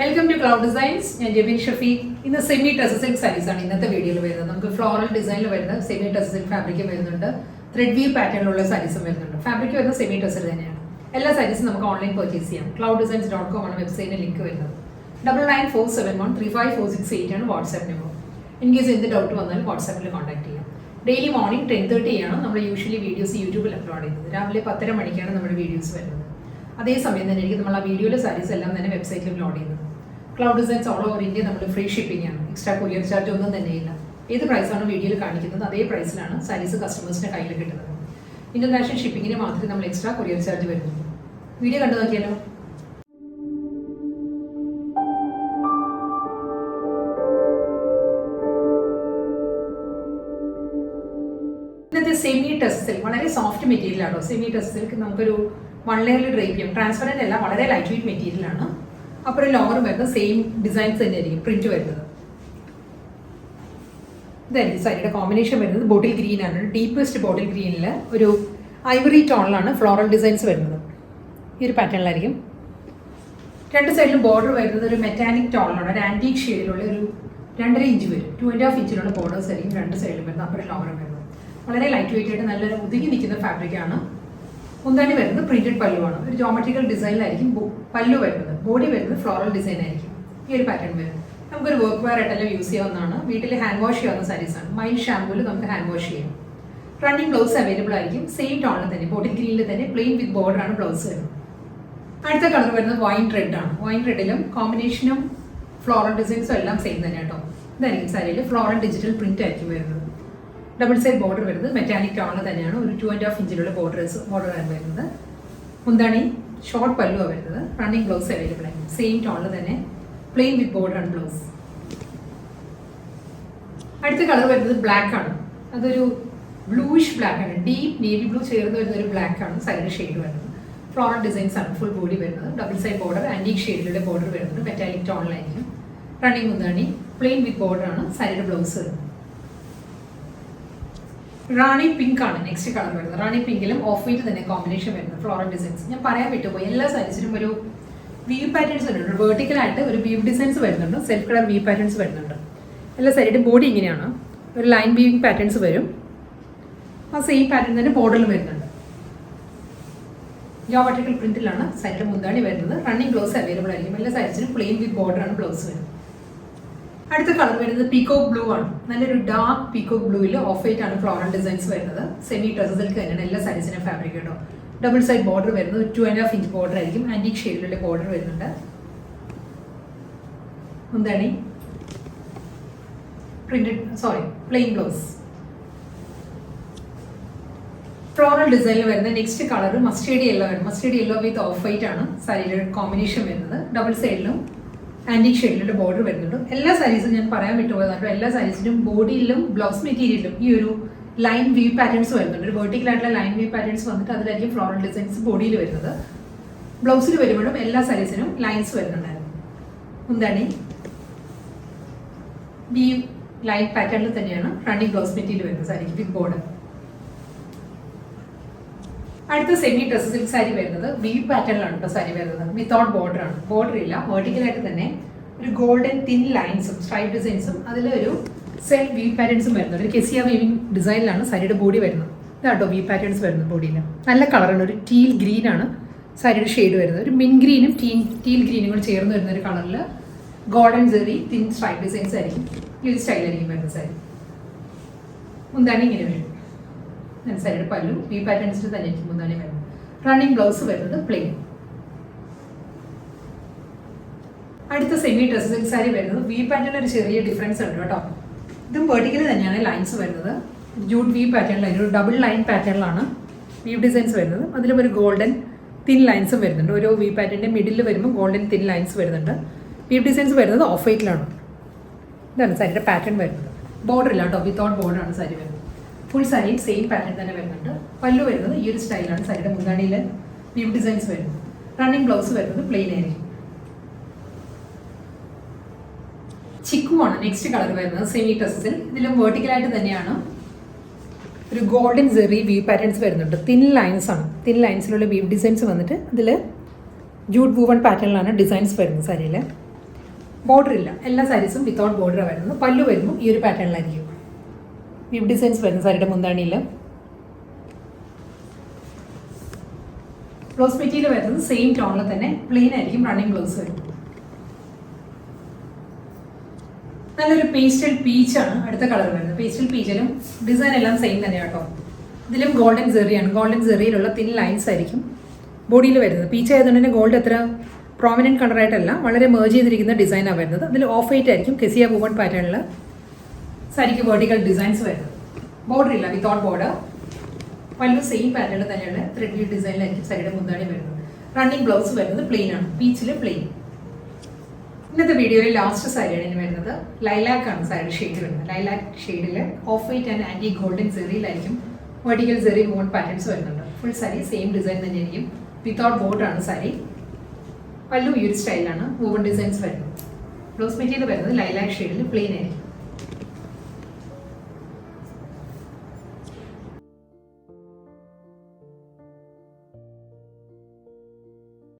Welcome to Cloud Designs. I am Jabin Shafiq. In the semi-Tusser silk sarees ആണ് ഇന്നത്തെ വീഡിയോയിൽ വരുന്നത്. നമുക്ക് ഫ്ലോറൽ ഡിസൈനിൽ വരുന്ന semi-Tusser silk ഫാബ്രിക് വരുന്നുണ്ട്. ത്രെഡ് വീവ് പാറ്റേണിലുള്ള സാരീസും വരുന്നുണ്ട്. ഫാബ്രിക് വരുന്നത് semi-Tusser തന്നെയാണ്. എല്ലാ സാരീസും നമുക്ക് ഓൺലൈൻ പർച്ചേസ് ചെയ്യാം. clouddesigns.com ആണ് വെബ്സൈറ്റിന്റെ ലിങ്ക് വരുന്നത്. 9947135468 ആണ് വാട്സ്ആപ്പ് നമ്പർ. ഇൻ കേസ് എന്ത് ഡൗട്ട് വന്നാലും വാട്സ്ആപ്പിൽ കോൺടാക്ട് ചെയ്യാം. ഡെയിലി മോർണിംഗ് 10:30 ആണ് നമ്മൾ യൂഷ്വലി വീഡിയോസ് യൂട്യൂബിൽ അപ്ലോഡ് ചെയ്യുന്നത്. രാവിലെ 10:30 മണിക്കാണ് നമ്മുടെ വീഡിയോസ് വരുന്നത്. അതേസമയം തന്നെ എനിക്ക് നമ്മൾ ആ വീഡിയോയിലെ സാരീസ് എല്ലാം തന്നെ വെബ്സൈറ്റിൽ അപ്ലോഡ് ചെയ്യുന്നത്. Cloud designs all over India നമ്മൾ ഫ്രീ ഷിപ്പിംഗ് ആണ്. എക്സ്ട്രാ കൊറിയർ ചാർജ് ഒന്നും തന്നെയില്ല. ഏത് പ്രൈസാണ് വീഡിയോയിൽ കാണിക്കുന്നത് അതേ പ്രൈസിലാണ് സാരീസ് കസ്റ്റമേഴ്സിന്റെ കയ്യിൽ കിട്ടുന്നത്. ഇന്റർനാഷണൽ ഷിപ്പിങ്ങിന് മാത്രമേ നമ്മൾ എക്സ്ട്രാ കൊറിയർ ചാർജ് വരുന്നുള്ളൂ. വീഡിയോ കണ്ടു നോക്കിയാലോ. ഇന്നത്തെ സെമി-ടസർ സിൽക്ക് വളരെ സോഫ്റ്റ് മെറ്റീരിയൽ ആണോ. സെമി-ടസർ സിൽക്ക് നമുക്കൊരു 1 ലെയറിൽ ഡ്രൈപ്പ് ചെയ്യാം. ട്രാൻസ്പെറൻറ്റ് അല്ല, വളരെ ലൈറ്റ് വെയിറ്റ് മെറ്റീരിയൽ ആണ്. അപ്പോൾ ലോവറും വരുന്നത് സെയിം ഡിസൈൻസ് തന്നെയായിരിക്കും പ്രിന്റ് വരുന്നത്. ഇതായിരിക്കും സാരിയുടെ കോമ്പിനേഷൻ വരുന്നത്. ബോട്ടിൽ ഗ്രീൻ ആണ്. ഡീപ്പസ്റ്റ് ബോട്ടിൽ ഗ്രീനിൽ ഒരു ഐവറി ടോണിലാണ് ഫ്ലോറൽ ഡിസൈൻസ് വരുന്നത്. ഈ ഒരു പാറ്റേണിലായിരിക്കും. രണ്ട് സൈഡിലും ബോർഡർ വരുന്നത് ഒരു മെറ്റാനിക് ടോണിലാണ്. ഒരു ആൻറ്റീക് ഷെയ്ഡിലുള്ള ഒരു 2.5 ഇഞ്ച് വരും. 2.5 ഇഞ്ചിലുള്ള ബോർഡേഴ്സ് ആയിരിക്കും രണ്ട് സൈഡിലും വരുന്നത്. അപ്പോൾ ലോവറും വരുന്നത് വളരെ ലൈറ്റ് വെയിറ്റ് ആയിട്ട് നല്ലൊരു ഒതുങ്ങി നിൽക്കുന്ന ഫാബ്രിക്കാണ്. മുന്താണി വരുന്നത് പ്രിന്റഡ് പല്ലുവാണ്. ഒരു ജോമെട്രിക്കൽ ഡിസൈനിലായിരിക്കും പല്ലു വരുന്നത്. ബോഡി വരുന്നത് ഫ്ലോറൽ ഡിസൈൻ ആയിരിക്കും. ഈ ഒരു പാറ്റേൺ വരുന്നത് നമുക്കൊരു വർക്ക് വെയർ ആയിട്ടെല്ലാം യൂസ് ചെയ്യാവുന്നതാണ്. വീട്ടിൽ ഹാൻഡ് വാഷ് ചെയ്യാവുന്ന സാരീസാണ്. മൈൽഡ് ഷാമ്പൂല് നമുക്ക് ഹാൻഡ് വാഷ് ചെയ്യാം. റണ്ണിങ് ബ്ലൗസ് അവൈലബിൾ ആയിരിക്കും. സെയിം ടോണിൽ തന്നെ ബോട്ടിൽ ഗ്രീനിൽ തന്നെ പ്ലെയിൻ വിത്ത് ബോർഡർ ആണ് ബ്ലൗസ് വരുന്നത്. അടുത്ത കളർ വരുന്നത് വൈൻ റെഡ് ആണ്. വൈൻ റെഡിലും കോമ്പിനേഷനും ഫ്ലോറൽ ഡിസൈൻസും എല്ലാം സെയിം തന്നെ കേട്ടോ. ഇതായിരിക്കും സാരിയിൽ ഫ്ലോറൽ ഡിജിറ്റൽ പ്രിന്റ് ആയിരിക്കും വരുന്നത്. ഡബിൾ സൈഡ് ബോർഡർ വരുന്നത് മെറ്റാനിക് ടോണിൽ തന്നെയാണ്. ഒരു 2.5 ഇഞ്ചിലുള്ള ബോർഡറാണ് വരുന്നത്. മുന്താണി ഷോർട്ട് പല്ലുവാണ് വരുന്നത്. റണ്ണിങ് ബ്ലൗസ് അവൈലബിൾ ആയിരിക്കും. സെയിം ടോണിൽ തന്നെ പ്ലെയിൻ വിത്ത് ബോർഡർ ആണ് ബ്ലൗസ്. അടുത്ത കളർ വരുന്നത് ബ്ലാക്ക് ആണ്. അതൊരു ബ്ലൂയിഷ് ബ്ലാക്ക് ആണ്. ഡീപ്പ് നേവി ബ്ലൂ ചേർന്ന് വരുന്ന ഒരു ബ്ലാക്ക് ആണ് സൈഡ് ഷെയ്ഡ് വരുന്നത്. ഫ്ലോറൽ ഡിസൈൻസ് ആണ് ഫുൾ ബോഡി വരുന്നത്. ഡബിൾ സൈഡ് ബോർഡർ ആൻറ്റീക് ഷെയ്ഡിലുള്ള ബോർഡർ വരുന്നത്. മെറ്റാലിക് ടോണിലായിരിക്കും. റണ്ണിങ് മുന്താണി പ്ലെയിൻ വിത്ത് ബോർഡർ ആണ് സൈഡ് ബ്ലൗസ് വരുന്നത്. റാണി പിങ്ക് ആണ് നെക്സ്റ്റ് കളർ വരുന്നത്. റാണി പിങ്കിലും ഓഫ് വൈറ്റ് തന്നെ കോമ്പിനേഷൻ വരുന്നത്. ഫ്ലോറൽ ഡിസൈൻസ് ഞാൻ പറയാൻ പറ്റുമോ, എല്ലാ സാരീസിനും ഒരു വീവ് പാറ്റേൺസ് വരുന്നുണ്ട്. വെർട്ടിക്കലായിട്ട് ഒരു വീവ് ഡിസൈൻസ് വരുന്നുണ്ട്. സെൽഫ് കളർ വീവ് പാറ്റേൺസ് വരുന്നുണ്ട്. എല്ലാ സാരിയുടെ ബോഡി ഇങ്ങനെയാണ്. ഒരു ലൈൻ വീവിങ് പാറ്റേൺസ് വരും. ആ സെയിം പാറ്റേൺ തന്നെ ബോർഡറിൽ വരുന്നുണ്ട്. ജോമെട്രിക്കൽ പ്രിന്റിലാണ് സാരിയുടെ മുന്താണി വരുന്നത്. റണ്ണിങ് ബ്ലൗസ് അവൈലബിൾ ആയിരിക്കും. എല്ലാ സാരീസിനും പ്ലെയിൻ വിത്ത് ബോർഡർ ആണ് ബ്ലൗസ് വരുന്നത്. അടുത്ത കളർ വരുന്നത് പീക്കോക്ക് ബ്ലൂ ആണ്. നല്ലൊരു ഡാർക്ക് പീക്കോക്ക് ബ്ലൂവിൽ ഓഫ് വൈറ്റ് ആണ് ഫ്ലോറൽ ഡിസൈൻസ് വരുന്നത്. സെമി-ടസർ സിൽക്ക് തന്നെയാണ് എല്ലാ സാരീസിനും ഫാബ്രിക് കേട്ടോ. ഡബിൾ സൈഡ് ബോർഡർ വരുന്നത് 2.5 ഇഞ്ച് ബോർഡർ ആയിരിക്കും. ആന്റിക് ഷെയ്ഡിലുള്ള ബോർഡർ വരുന്നുണ്ട്. മുന്താണി പ്ലെയിൻ ബ്ലൗസ്. ഫ്ലോറൽ ഡിസൈനിൽ വരുന്ന നെക്സ്റ്റ് കളർ മസ്റ്റേർഡ് യെല്ലോ ആണ്. Mustard yellow width of white ആണ് സാരിയുടെ കോമ്പിനേഷൻ വരുന്നത്. ഡബിൾ സൈഡിലും ആൻറ്റിക് ഷെയ്ഡിലുള്ള ബോർഡർ വരുന്നുണ്ട്. എല്ലാ സാരീസും ഞാൻ പറയാൻ വിട്ടുപോയതാണ്. എല്ലാ സാരീസിലും ബോഡിയിലും ബ്ലൗസ് മെറ്റീരിയലിലും ഈ ഒരു ലൈൻ വീവ് പാറ്റേൺസ് വരുന്നുണ്ട്. ഒരു വെർട്ടിക്കൽ ആയിട്ടുള്ള ലൈൻ വീവ് പാറ്റേൺസ് വന്നിട്ട് അതിലായിരിക്കും ഫ്ലോറൽ ഡിസൈൻസ് ബോഡിയിൽ വരുന്നത്. ബ്ലൗസിൽ വരുമ്പോഴും എല്ലാ സാരീസിനും ലൈൻസ് വരുന്നുണ്ടായിരുന്നു. മുന്താണി വീവ് ലൈൻ പാറ്റേണിൽ തന്നെയാണ് റണ്ണിങ് ബ്ലൗസ് മെറ്റീരിയൽ വരുന്നത് സാരിക്ക് വിത്ത് ബോർഡർ. അടുത്ത സെമി-ടസർ സിൽക്ക് സാരി വരുന്നത് വീവ് പാറ്റേണിലാണ് കേട്ടോ സാരി വരുന്നത്. വിത്തൗട്ട് ബോർഡർ ആണ്. ബോർഡർ ഇല്ല. വെർട്ടിക്കലായിട്ട് തന്നെ ഒരു ഗോൾഡൻ തിൻ ലൈൻസും സ്ട്രൈപ്പ് ഡിസൈൻസും അതിലൊരു സെൽഫ് വീവ് പാറ്റേൺസും വരുന്നത്. ഒരു കെസിയ വീവിംഗ് ഡിസൈനിലാണ് സാരിയുടെ ബോഡി വരുന്നത്. ഇതാട്ടോ വീവ് പാറ്റേൺസ് വരുന്നത് ബോഡിയിൽ. നല്ല കളറാണ്. ഒരു ടീൽ ഗ്രീൻ ആണ് സാരിയുടെ ഷെയ്ഡ് വരുന്നത്. ഒരു മിൻ ഗ്രീനും ടീൽ ഗ്രീനും കൂടി ചേർന്ന് വരുന്ന ഒരു കളറിൽ golden Jerry thin stripe designs ആയിരിക്കും. ഈ ഒരു സ്റ്റൈലായിരിക്കും വരുന്നത് സാരി. മുന്താണി ഇങ്ങനെ വരും. സാരിയുടെ പല്ലു വീവ് പാറ്റേൺസിൽ തന്നെ ആയിരിക്കും മുന്താണി വരുന്നത്. റണ്ണിങ് ബ്ലൗസ് വരുന്നത് പ്ലെയിൻ. അടുത്ത സെമി-ടസർ സിൽക്ക് സാരി വരുന്നത് വീവ് പാറ്റേണിൽ ഒരു ചെറിയ ഡിഫറൻസ് ഉണ്ട് കേട്ടോ. ഇതും വെർട്ടിക്കൽ തന്നെയാണ് ലൈൻസ് വരുന്നത്. ജൂട്ട് വീവ് പാറ്റേണിലായിരുന്നു. ഒരു ഡബിൾ ലൈൻ പാറ്റേണിലാണ് വീവ് ഡിസൈൻസ് വരുന്നത്. അതിലും ഒരു ഗോൾഡൻ തിൻ ലൈൻസും വരുന്നുണ്ട്. ഓരോ വീവ് പാറ്റേണിൻ്റെ മിഡിൽ വരുമ്പോൾ ഗോൾഡൻ തിൻ ലൈൻസ് വരുന്നുണ്ട്. വീവ് ഡിസൈൻസ് വരുന്നത് ഓഫ് വൈറ്റിലാണ്. ഇതാണ് സാരിയുടെ പാറ്റേൺ വരുന്നത്. ബോർഡർ ഇല്ല കേട്ടോ. വിത്തൗട്ട് ബോർഡറാണ് സാരി വരുന്നത്. ഫുൾ സാരിയും സെയിം പാറ്റേൺ തന്നെ വരുന്നുണ്ട്. പല്ലു വരുന്നത് ഈ ഒരു സ്റ്റൈലാണ്. സാരിയുടെ മുന്താണിയിൽ വീവ് ഡിസൈൻസ് വരുന്നത്. റണ്ണിങ് ബ്ലൗസ് വരുന്നത് പ്ലെയിൻ ആയിരിക്കും. ചിക്കു ആണ് നെക്സ്റ്റ് കളർ വരുന്നത്. സെമി-ടസർ സിൽക്ക്. ഇതിലും വെർട്ടിക്കലായിട്ട് തന്നെയാണ് ഒരു ഗോൾഡൻ ജെറി വീവ് പാറ്റേൺസ് വരുന്നുണ്ട്. തിൻ ലൈൻസ് ആണ്. തിൻ ലൈൻസിലുള്ള വീവ് ഡിസൈൻസ് വന്നിട്ട് അതിൽ ജൂട്ട് വൂവൺ പാറ്റേണിലാണ് ഡിസൈൻസ് വരുന്നത് സാരിയിൽ. ബോർഡർ ഇല്ല, എല്ലാ സാരീസും വിത്തൗട്ട് ബോർഡർ വരുന്നത്. പല്ലു വരുമ്പോൾ ഈ ഒരു പാറ്റേണിലായിരിക്കും. വീവ് ഡിസൈൻസ് വരുന്നു സാരിയുടെ മുന്താണിയിൽ. ബ്ലൗസ് മെറ്റീരിയൽ വരുന്നത് സെയിം ടോണിൽ തന്നെ പ്ലെയിൻ ആയിരിക്കും. റണ്ണിങ് ബ്ലൗസ് വരും. നല്ലൊരു പേസ്റ്റൽ പീച്ചാണ് അടുത്ത കളർ വരുന്നത്. പേസ്റ്റൽ പീച്ചിലും ഡിസൈൻ എല്ലാം സെയിം തന്നെയാണ് കേട്ടോ. ഇതിലും ഗോൾഡൻ സെറിയാണ്. ഗോൾഡൻ സെറിയിലുള്ള തിൻ ലൈൻസ് ആയിരിക്കും ബോഡിയിൽ വരുന്നത്. പീച്ച് ആയതുകൊണ്ട് തന്നെ ഗോൾഡ് അത്ര പ്രോമിനൻറ്റ് കളറായിട്ടല്ല, വളരെ മേർജ് ചെയ്തിരിക്കുന്ന ഡിസൈനാണ് വരുന്നത്. അതിൽ ഓഫ് വൈറ്റ് ആയിരിക്കും കെസിയ വുവൺ പാറ്റേണിൽ സാരിക്ക് വെർട്ടിക്കൽ ഡിസൈൻസ് വരുന്നത്. ബോർഡർ ഇല്ല, വിത്തൗട്ട് ബോർഡർ. പല്ലു സെയിം പാറ്റേണിൽ തന്നെയുള്ള ത്രെഡ് ഡിസൈനിലായിരിക്കും സാരിയുടെ മുന്താണി വരുന്നത്. റണ്ണിങ് ബ്ലൗസ് വരുന്നത് പ്ലെയിൻ ആണ്, പീച്ചിൽ പ്ലെയിൻ. ഇന്നത്തെ വീഡിയോയിൽ ലാസ്റ്റ് സാരിയാണ് ഇനി വരുന്നത്. ലൈലാക്ക് ആണ് സാരിയുടെ ഷെയ്ഡ് വരുന്നത്. ലൈലാക്ക് ഷെയ്ഡിൽ off white and anti golden സെറിയിലായിരിക്കും വെർട്ടിക്കൽ സെറി വുവൺ പാറ്റേൺസ് വരുന്നുണ്ട്. ഫുൾ സാരി സെയിം ഡിസൈൻ തന്നെയായിരിക്കും. വിത്തൗട്ട് ബോർഡർ ആണ് സാരി. പല്ലു ഈ ഒരു സ്റ്റൈലാണ് വുവൺ ഡിസൈൻസ് വരുന്നത്. ബ്ലൗസ് മെറ്റീരിയൽ വരുന്നത് ലൈലാക്ക് ഷെയ്ഡിൽ പ്ലെയിൻ ആയിരിക്കും.